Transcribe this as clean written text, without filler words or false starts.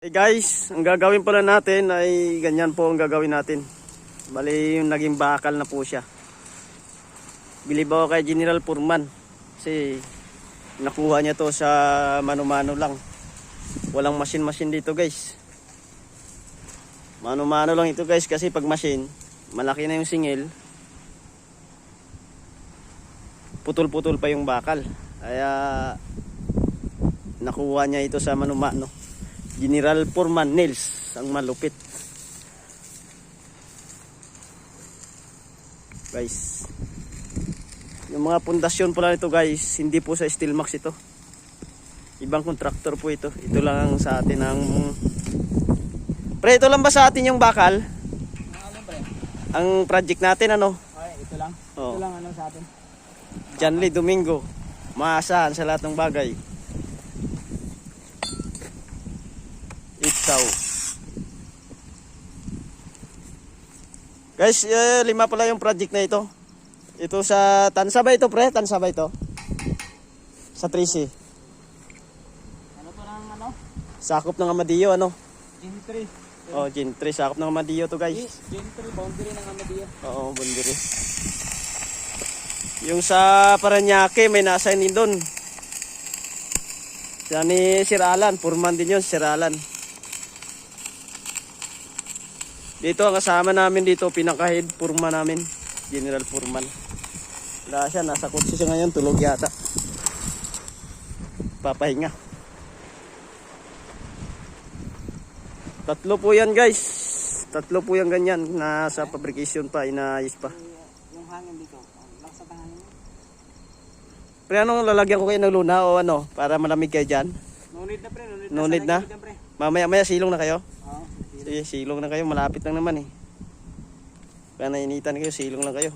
Hey guys, ang gagawin pala natin ay ganyan po ang gagawin natin. Bali yung naging bakal na po siya. Bilib ako kay General Foreman kasi nakuha niya to sa mano-mano lang. Walang machine dito guys. Mano-mano lang ito guys kasi pag machine, malaki na yung singil. Putol-putol pa yung bakal. Kaya nakuha niya ito sa mano-mano. General Foreman nails ang malupit. Guys. Yung mga pundasyon pala nito guys, hindi po sa Steelmax ito. Ibang contractor po ito. Ito lang sa atin ang Pre, ito lang ba sa atin yung bakal? Ano pre? Ang project natin ano? Okay, ito lang. Oh. Ito lang ano sa atin. Janly Domingo. Maasahan sa lahat ng bagay. Ikaw. Guys, 5 pala yung project na ito. Ito sa Tansa ba ito pre? Tansa ba ito? Sa 3C. Ano to ng ano? Sakop ng Amadillo ano? Gen 3. Oh, Gen 3 sakop ng Amadillo to guys. Gen 3 boundary ng Amadillo. Oo, bundiri. Yung sa Paranaque may na-assign din doon. Siya ni Sir Alan, Foreman din yun, Sir Alan. Dito ang kasama namin dito, pinaka-head Foreman namin, General Foreman. Wala siya, nasa kotse siya ngayon, tulog yata. Papahinga. Tatlo po yan guys. Tatlo po yan ganyan, nasa fabrication pa, inaayos pa. Yung hangin dito. Laksa pa hangin. Pre, anong lalagyan ko kayo ng luna o ano, para malamig kayo dyan? No need na pre, No need na? Pre. Mamaya silong na kayo? Oo. Sige, silong na kayo, malapit lang naman eh. Kaya nainitan kayo, silong lang kayo.